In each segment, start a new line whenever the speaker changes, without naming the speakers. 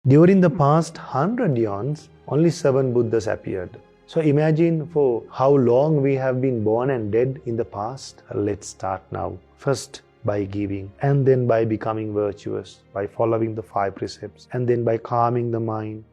During the past 100 eons, only 7 Buddhas appeared. So imagine for how long we have been born and dead in the past. Let's start now. First, by giving, and then by becoming virtuous, by following the 5 precepts, and then by calming the mind.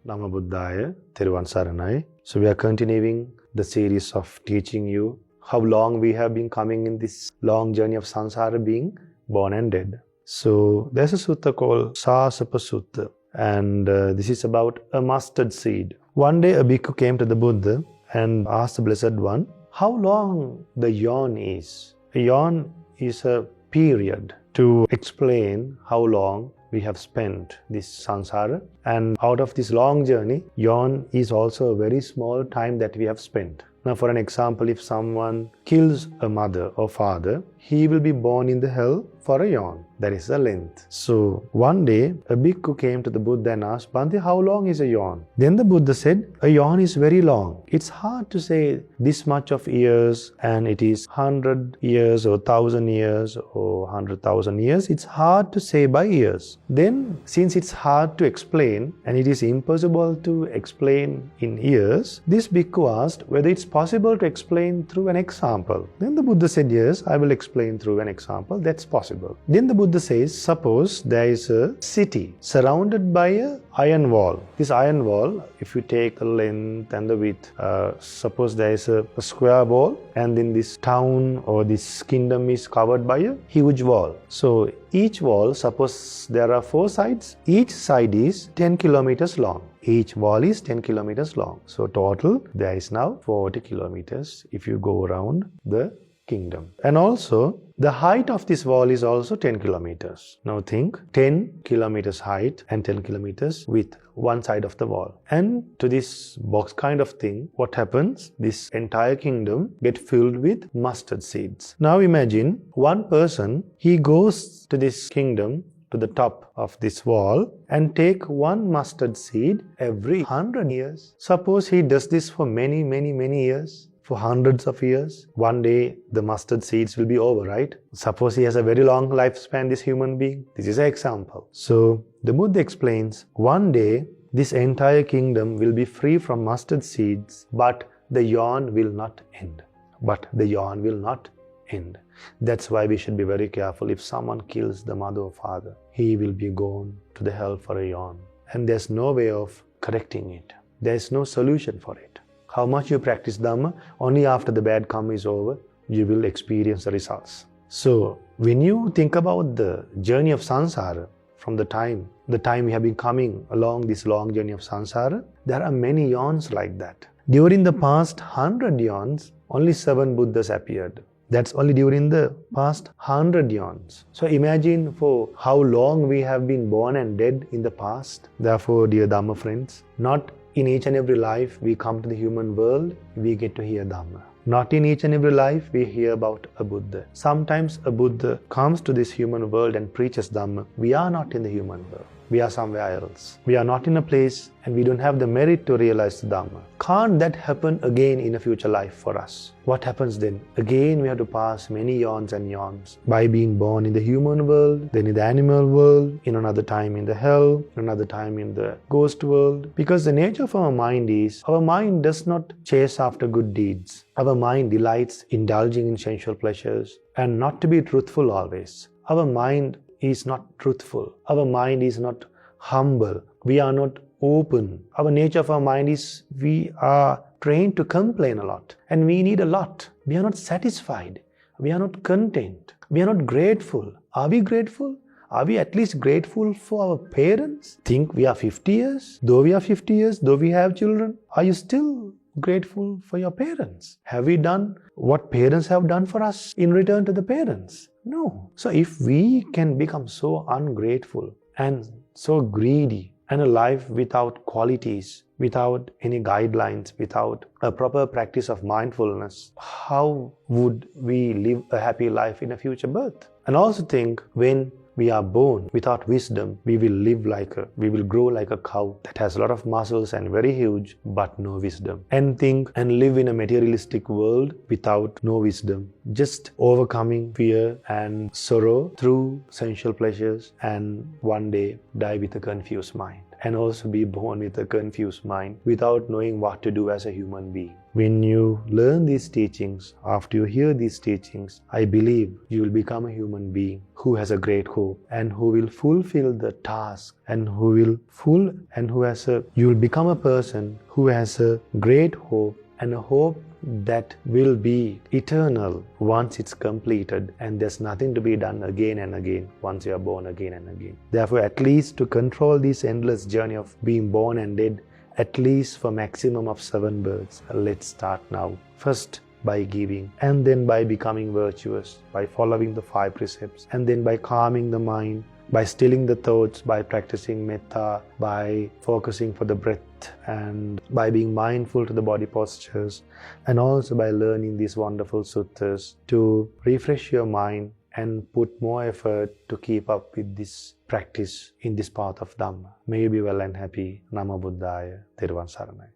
Namo Buddhaya, Theruvan Saranai. So we are continuing the series of teaching you how long we have been coming in this long journey of samsara, being born and dead. So there's a sutta called Sāsapa Sutta, and this is about a mustard seed. One day a bhikkhu came to the Buddha and asked the Blessed One how long the eon is. A eon is a period to explain how long we have spent this samsara, and out of this long journey, eon is also a very small time that we have spent. Now, for an example, if someone kills a mother or father, he will be born in the hell for a eon. That is the length. So, one day, a bhikkhu came to the Buddha and asked, Bhante, how long is a eon? Then the Buddha said, a eon is very long. It's hard to say this much of years, and it is 100 years or 1,000 years or 100,000 years. It's hard to say by years. Then, since it's hard to explain, and it is impossible to explain in years, this bhikkhu asked whether it's possible to explain through an example. Then the Buddha said, yes, I will explain through an example. That's possible. Then the Buddha says, suppose there is a city surrounded by an iron wall. This iron wall, if you take the length and the width, suppose there is a square wall, and then this town or this kingdom is covered by a huge wall. So each wall, suppose there are 4 sides, each side is 10 kilometers long. Each wall is 10 kilometers long. So total, there is now 40 kilometers if you go around the kingdom. And also, the height of this wall is also 10 kilometers. Now think, 10 kilometers height and 10 kilometers width, one side of the wall. And to this box kind of thing, what happens? This entire kingdom get filled with mustard seeds. Now imagine one person, he goes to this kingdom, to the top of this wall, and take one mustard seed every 100 years. Suppose he does this for many years, for hundreds of years. One day the mustard seeds will be over, right? Suppose he has a very long lifespan, this human being. This is an example. So the Buddha explains, one day this entire kingdom will be free from mustard seeds, but the eon will not end. But the eon will not end. That's why we should be very careful. If someone kills the mother or father, he will be gone to the hell for a eon. And there's no way of correcting it. There's no solution for it. How much you practice Dhamma, only after the bad karma is over, you will experience the results. So, when you think about the journey of samsara, from the time we have been coming along this long journey of samsara, there are many eons like that. During the past 100 eons, only 7 Buddhas appeared. That's only during the past 100 eons. So imagine for how long we have been born and dead in the past. Therefore, dear Dhamma friends, not in each and every life we come to the human world, we get to hear Dhamma. Not in each and every life we hear about a Buddha. Sometimes a Buddha comes to this human world and preaches Dhamma. We are not in the human world. We are somewhere else. We are not in a place and we don't have the merit to realize the Dhamma. Can't that happen again in a future life for us? What happens then? Again we have to pass many eons and eons by being born in the human world, then in the animal world, in another time in the hell, another time in the ghost world. Because the nature of our mind is, our mind does not chase after good deeds. Our mind delights indulging in sensual pleasures and not to be truthful always. Our mind is not truthful. Our mind is not humble. We are not open. Our nature of our mind is, we are trained to complain a lot, and we need a lot. We are not satisfied. We are not content. We are not grateful. Are we grateful? Are we at least grateful for our parents? Think we are 50 years. Though we are 50 years, though we have children, are you still grateful for your parents? Have we done what parents have done for us in return to the parents? No. So if we can become so ungrateful and so greedy, and a life without qualities, without any guidelines, without a proper practice of mindfulness, how would we live a happy life in a future birth? And also think, when we are born without wisdom, we will grow like a cow that has a lot of muscles and very huge, but no wisdom. And think and live in a materialistic world without no wisdom, just overcoming fear and sorrow through sensual pleasures, and one day die with a confused mind. and also be born with a confused mind without knowing what to do as a human being. When you learn these teachings, after you hear these teachings, I believe you will become a human being who has a great hope and who will fulfill the task and you will become a person who has a great hope and a hope that will be eternal once it's completed, and there's nothing to be done again and again once you are born again and again. Therefore, at least to control this endless journey of being born and dead, at least for maximum of 7 births, let's start now. First, by giving, and then by becoming virtuous, by following the 5 precepts, and then by calming the mind, by stilling the thoughts, by practicing metta, by focusing for the breath, and by being mindful to the body postures, and also by learning these wonderful suttas to refresh your mind and put more effort to keep up with this practice in this path of Dhamma. May you be well and happy. Namo Buddhaya. Thiruvang Saranai.